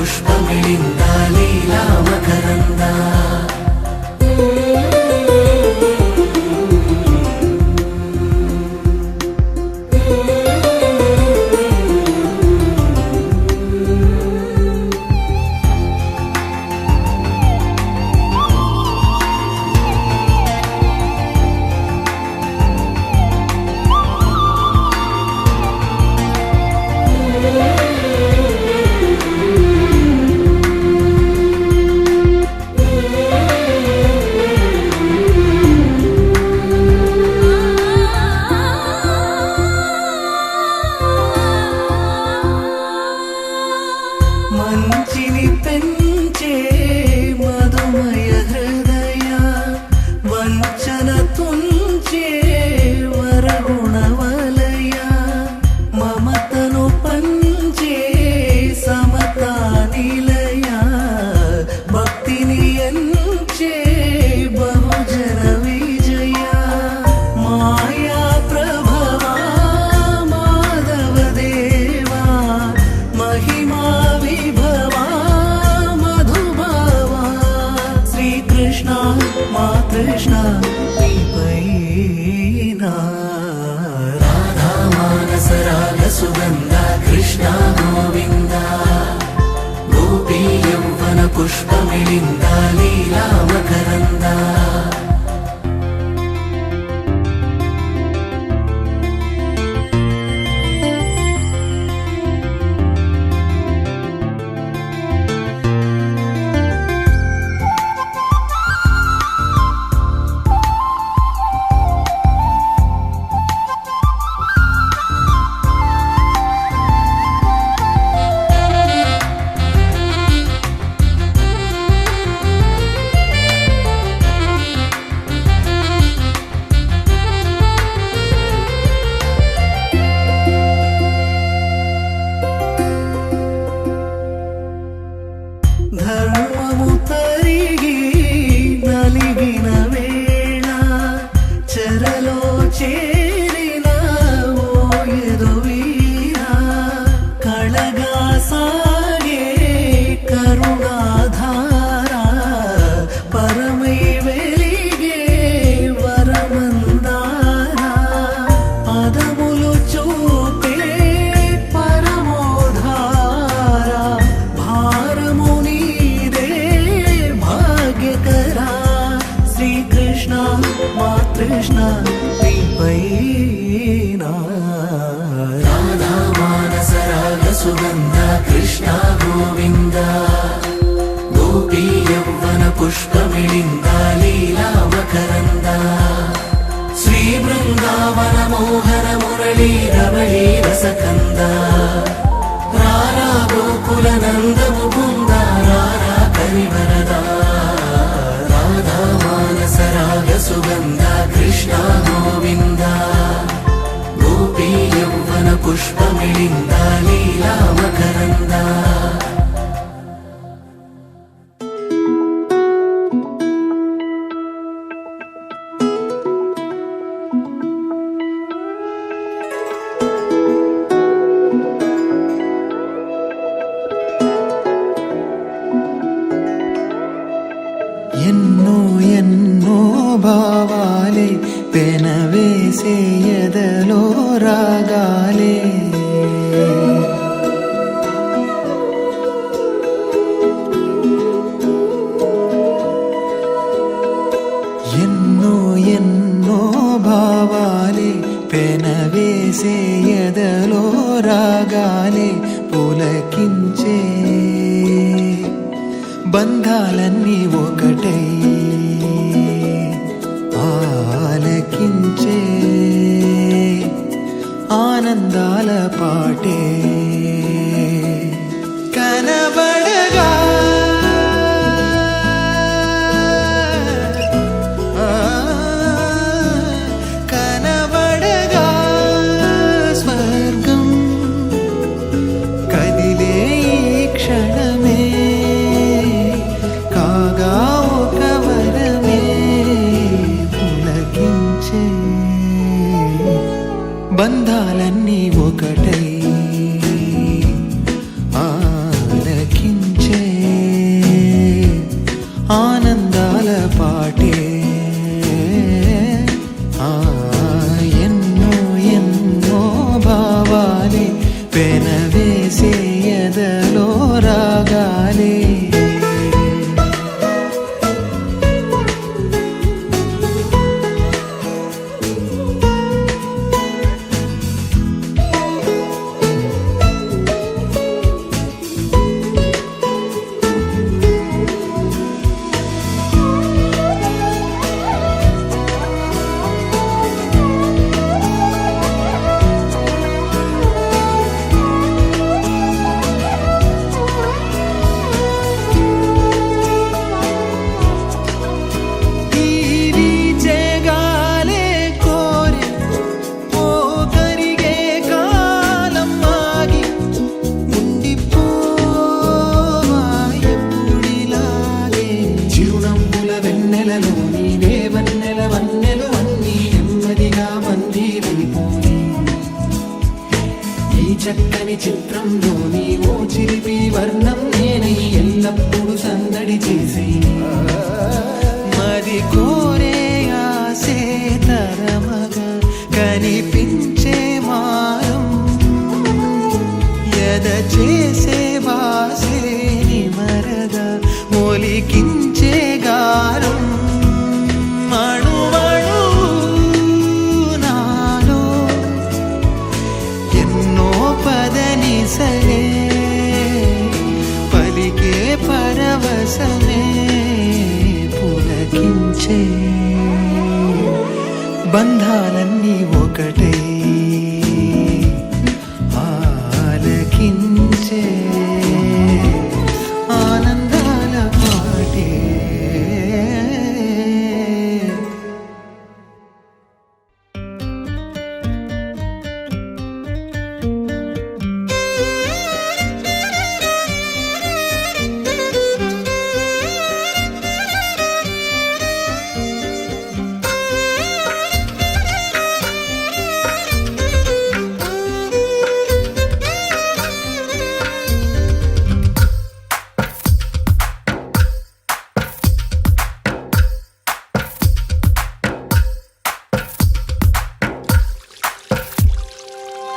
పుష్పమిళింద లీలా మకరంద మంచిని పెంచే మధుమయ హృదయ వంచన తుంచే వరగుణవలయ మమతను పంచే సమతా నిలయ భక్తిని ఎంచే బహుజన విజయ మాయా ప్రభవా మాధవ దేవా మహిమా మా కృష్ణ రాధా మానస రాగ సుగంధ కృష్ణ గోవింద గోపీ యౌవన పుష్పమిళింద లీలా మకరంద ధర్మము తరిగి నలిగిన వేళ చెరలో చేరిన ఓయదు వీరా కళగా సాగే కరుణాధార పరమై వెలిగే వరమందార పదములు చూపే పరమోధార భారము మా కృష్ణ రాధా మానస రాగ సుగంధ కృష్ణ గోవింద గోపీ యౌవన పుష్పమిళింద లీలా మకరంద శ్రీ బృందావన మోహన మురళీ రమళీ రసకంద రారా గోకుల నందము బృంద రారా కరివరదా మానస రాగ సుగంధ కృష్ణ గోవింద గోపీ యౌవన పుష్పమిళింద లీలా మకరంద ఎన్నో ఎన్నో భావాలే పెనవేసే ఎదలో రాగాలే ఎన్నో ఎన్నో భావాలే పెనవేసే ఎదలో రాగాలే పులకించే బంధాలన్నీ ఒకటై ఆలకించే ఆనందాల పాటే కనబడగా కనబడగా స్వర్గం కదిలే క్షణమే కాగా ఒక వరమే పులకించే బంధాలన్నీ ఒకటై ఆలకించే చక్కని చిత్రంలోని ఓ చిలిపి వర్ణం నేనై ఎల్లప్పుడూ సందడి చేసి మరి కోరే ఆసే తరమగా కనిపించే మారం ఎద చేసే వాసే నిమరగా ఒలికించే గారం పదనిసలే పలికే పరవశమే పులకించే బంధాలన్నీ ఒకటై ఆలకించే ఆనందాల పాటే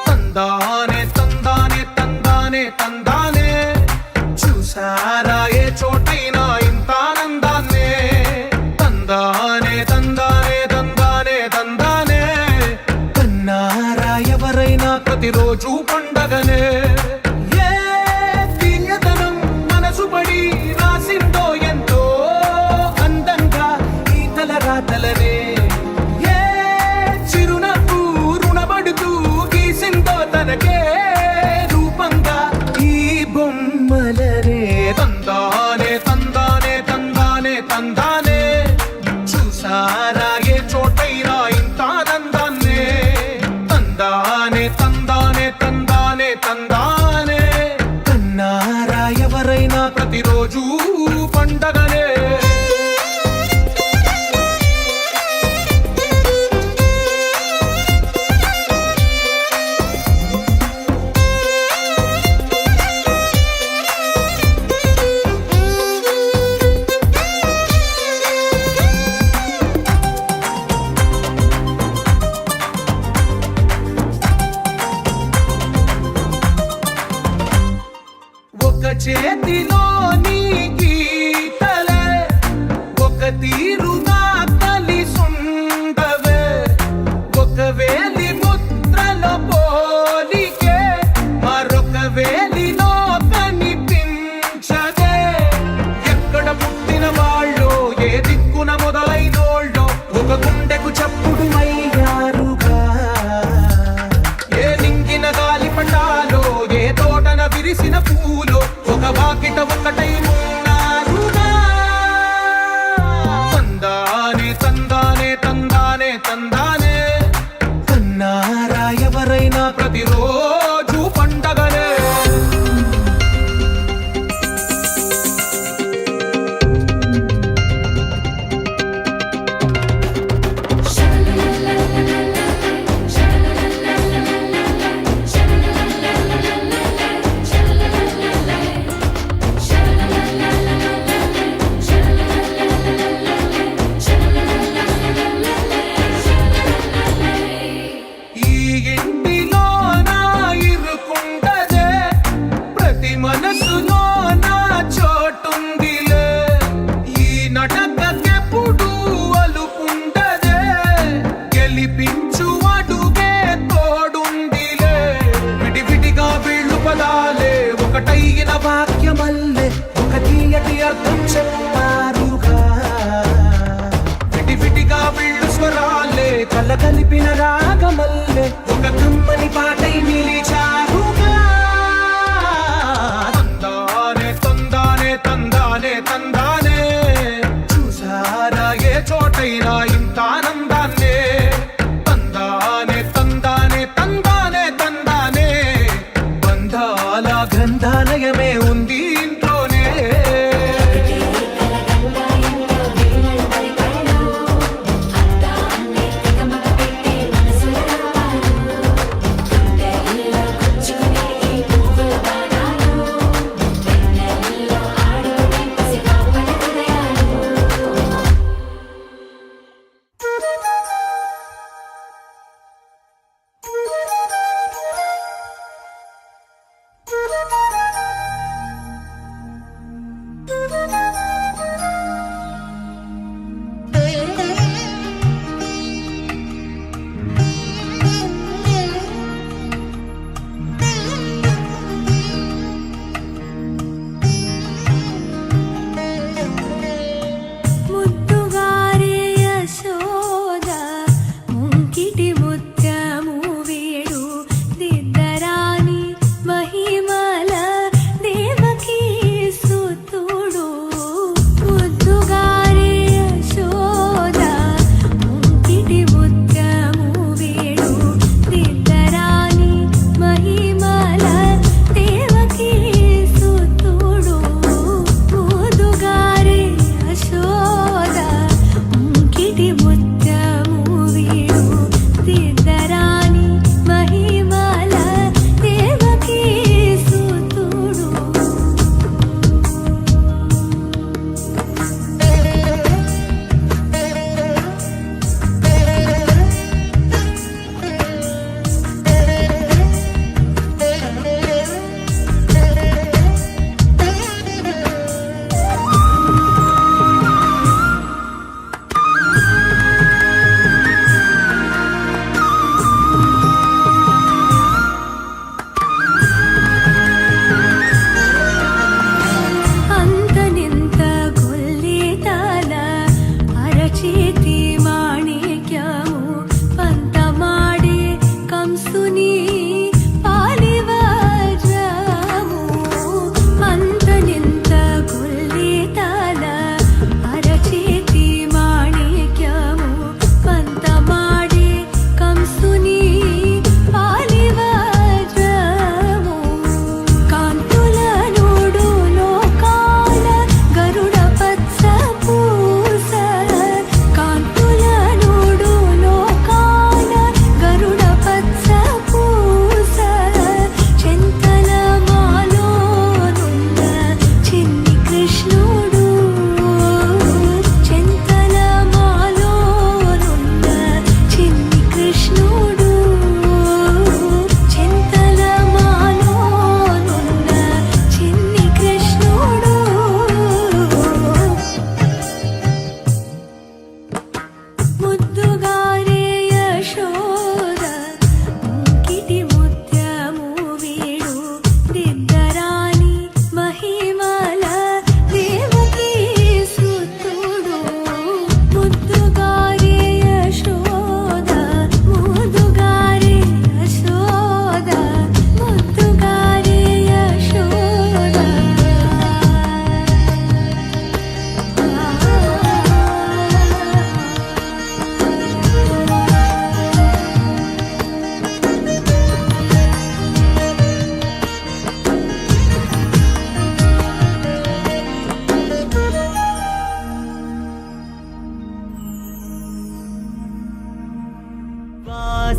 తందానే తందానే తందానే తందానే చూసారా ఏ చోటైనా ఇంత ఆనందాన్నే తందానే తందానే తందానే తందానే కన్నారా ఎవరైనా ప్రతిరోజు పండగనే ఏ తీయదనం మనసు పడి రాసిందో ఎంతో అందంగా ఈ తల రాతలనే తనకే రూపంగా ఈ బొమ్మలనే తందానే తందానే తందానే తందానే చూసారా ఏ చోటైనా ఇంత ఆనందాన్నే తందానే తందానే తందానే తందానే కన్నారా ఎవరైనా ప్రతిరోజు పండగనే చేతిలో నీ గీతలే ఒక తీరుగా కలిసుండవే ఒక వేలి ముద్రలో పోలికే మరొక వేలిలో కనిపించదే ఎక్కడ పుట్టిన వాళ్ళో ఏ దిక్కున మొదలైనోళ్ళో ఒక గుండెకు చప్పుడు అయ్యారుగా ఏ నింగిన గాలి పటాలో ఏ తోటన విరిసిన పూలో ఒక వాకిట ఒకటై ఉన్నారుగా తందానే తందానే తందానే తందానే కన్నారా ఎవరైనా ప్రతిరోజు పండగనే మనసులో నా చోటుందిలే ఈ నటకెప్పుడు అలుపుండదే గెలిపించు అడుగే తోడుందిలే విడివిడిగా వీళ్ళు పదాలే ఒకటైన వాక్యమల్లే ఒక తీయటి అర్థం చెప్పారుగా విడివిడిగా వీళ్ళు స్వరాలే కల కలిపిన రాగమల్లే ఒక కమ్మని పాటై నిలిచారుగా తందానే తందానే చూసారా ఏ చోటైనా ఇంత ఆనందాన్నే తందానే తందానే తందానే తందానే బంధాల గ్రంథాలయమే ఉంది ఇంట్లోనే అద్దాన్ని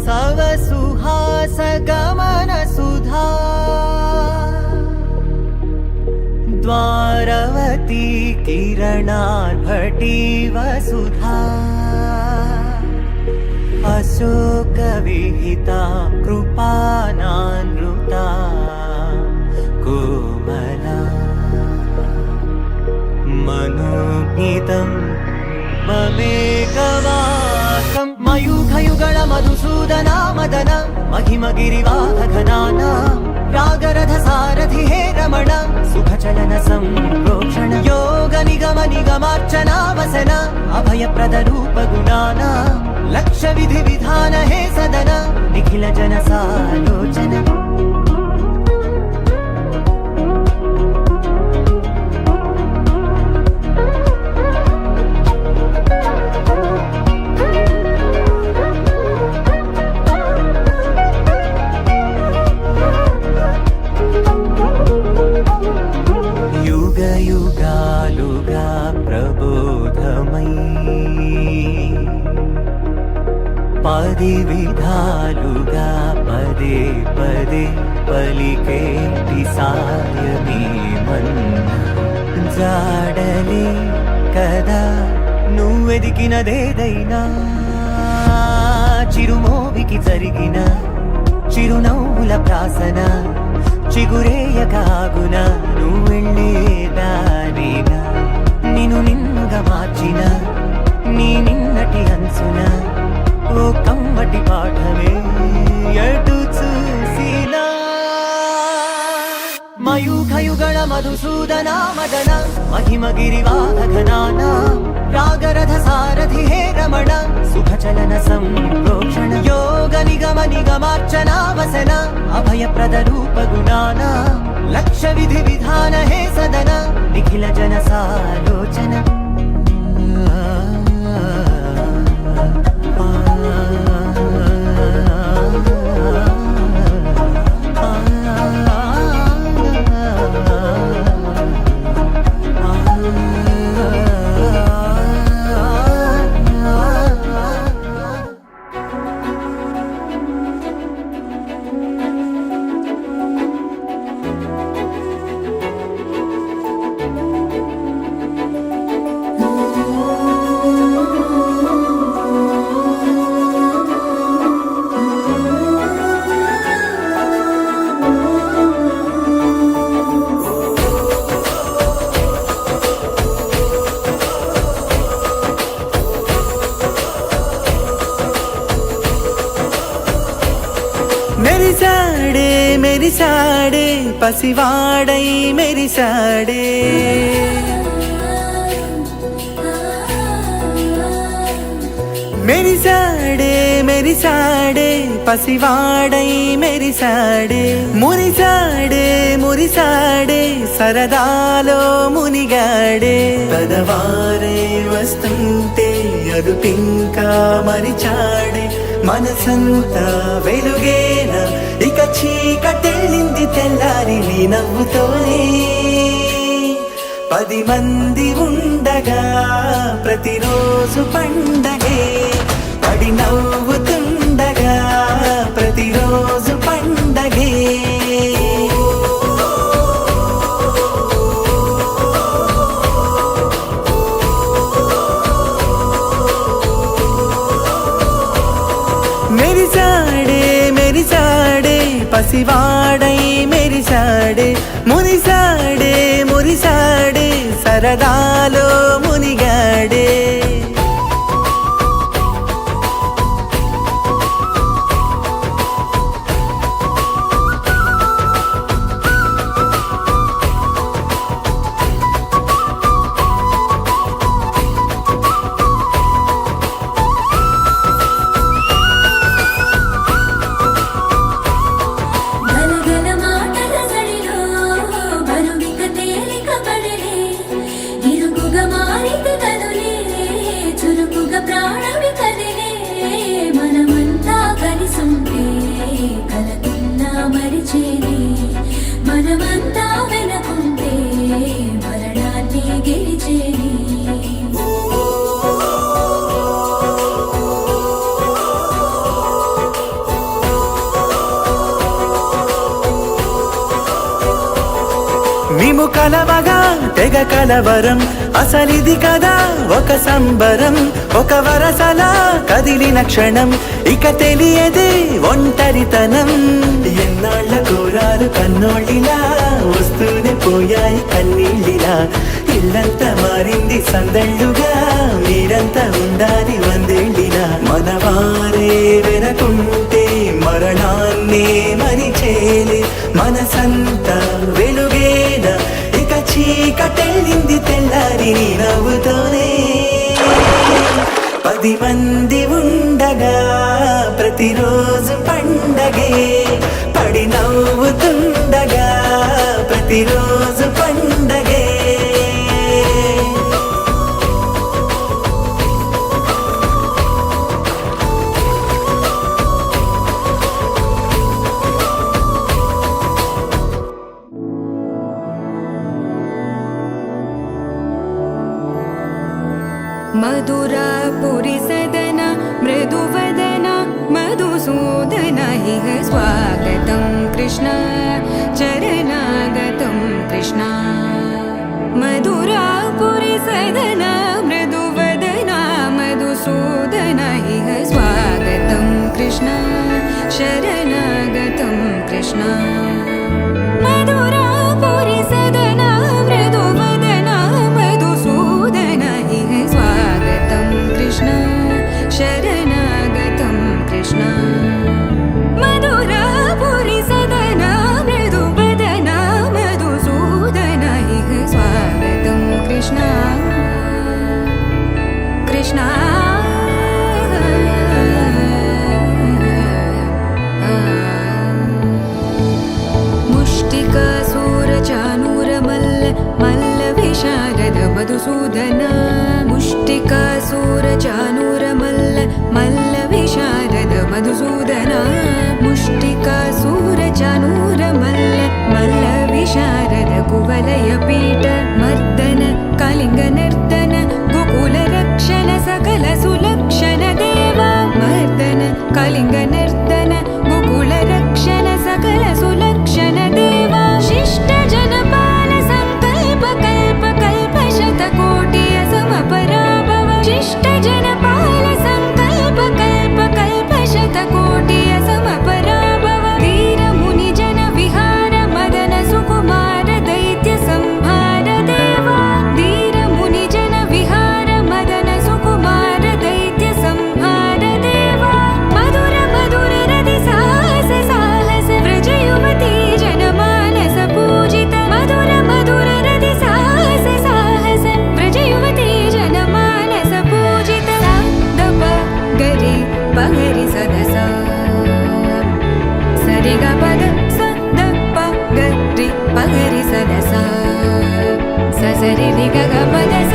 सव सुहास गमन सुधा द्वारवती किरणार्भटी वसुधा अशोक विहिता कृपानानृता कोमला मनोज्ञितं ममेकवासं मयूखयुगल मधुसूदना मदन महिमगिरिवाहघनाना रागरथ सारथि हे रमण सुखचलन संप्रोक्षण योग निगम निगमार्चना वसन अभयप्रद रूप गुणाना लक्ष्य विधि विधान हे सदन निखिल जन सालोचन युग युगालुगा प्रबोधमयी पदि विधालुगा पदे पदे पलिकेटि सायमे मन्न जाडले कदा నువ్వెదికినదేదైనా చిరుమోవికి జరిగిన చిరునవ్వుల ప్రాసన చిగురేయకాగున నువ్వెళ్ళేదానేనా నిన్ను నిన్నుగా మార్చిన నీ నిన్నటి అంచున ఓ కమ్మటి పాఠమే ఎటు చూసినా మయూఖయుగళ మధుసూదన మదన महिमगिरिवाहघनाना रागरथ सारथि हे रमण सुखचलन संप्रोक्षण योग निगम निगमार्चना वसन अभयप्रद रूप गुणाना लक्ष्य विधि विधान हे सदन निखिल जन सालोचन మెరిసాడే మెరిసాడే పసివాడై మెరిసాడే మెరిసాడే మెరిసాడే పసివాడై మెరిసాడే మురిసాడే మురిసాడే సరదాలో మునిగాడే పదవారే వస్తుంటే అదుపింకా మరిచాడే మనసంతా వెలుగేన ఇక చీకటెళ్ళింది తెల్లారి నీ నవ్వుతోనే 10 మంది ఉండగా ప్రతిరోజు పండగే పడి నవ్వుతుండగా ప్రతిరోజు పండగే మెరిసాడే మెరిసాడే పసివాడై మెరిసాడే మురిసాడే మురిసాడే సరదాలో మునిగాడే చురుకు మేము కలవగా తెగ కలవరం, అసలిది కదా ఒక సంబరం. ఒక వరసలా కదిలిన క్షణం, ఇక తెలియదే ఒంటరితనం. ఎన్నాళ్ళ కోరారు కన్నోళ్ళిలా, వస్తూనే పోయాయి కన్నీళ్ళిలా. ఇల్లంతా మారింది సందళ్ళుగా, మీరంతా ఉండాలి వందేళ్ళిలా. మనవారే వెనకుంటే మరణాన్నే మరిచేలే, మనసంతా వెలుగేన ఇక చీకటెళ్ళింది తెల్లారి నీ నవ్వుతోనే. 10 మంది ఉండగా ప్రతిరోజు పండగే, పడి నవ్వుతుండగా ప్రతిరోజు పండగే. मधुरापुरी सदन मृदुवदन मधुसूदन इह स्वागतं कृष्ण चरणागतं कृष्ण. मधुरापुरी सदन मृदुवदन मधुसूदन इह स्वागतं कृष्ण शरणागतं कृष्ण. मधुरापुरी सदन मृदुवदन मधुसूदन इह स्वागतं कृष्ण शरणागतं कृष्ण. मधुरापुरी सदन मृदुवदन मधुसूदन इह स्वागतं कृष्ण कृष्ण. मुष्टिकासूरचानूरमल्ल मल्लविशारद मधुसूदन. मुष्टिकासूरचानूरमल्ल मल्लविशारद मधुसूदन. मुष्टिकासूरचानूरमल्ल मल्लविशारद कुवलयपीठ मर्दन कलिङ्गनर्दन गोकुलरक्षण सकल सुलक्षण देवा. मर्दन कलिङ्गनर्दन गोकुलरक्षण सकल सुलक्षण देवा. शिष्ट जनपाल संकल्प कल्प कल्प शतकोटि असमपराभव. शिष्ट जनपाल संकल्प कल्प कल्प शतकोटि असमपराभव. वीर मुनि जन विहार मदन सुकुमार दैत्य संहार देवा. वीर मुनि जन विहार मदन सुकुमार दैत्य संहार देवा. मधुर मधुर रति साहस साहस व्रज युवती जनमानस पूजित. मधुर मधुर रति साहस साहस व्रज युवती जनमानस पूजित. दप गरि पगरि सदस सरि ग पद स द प गरि पगरि सदस स सरि रि ग ग पद स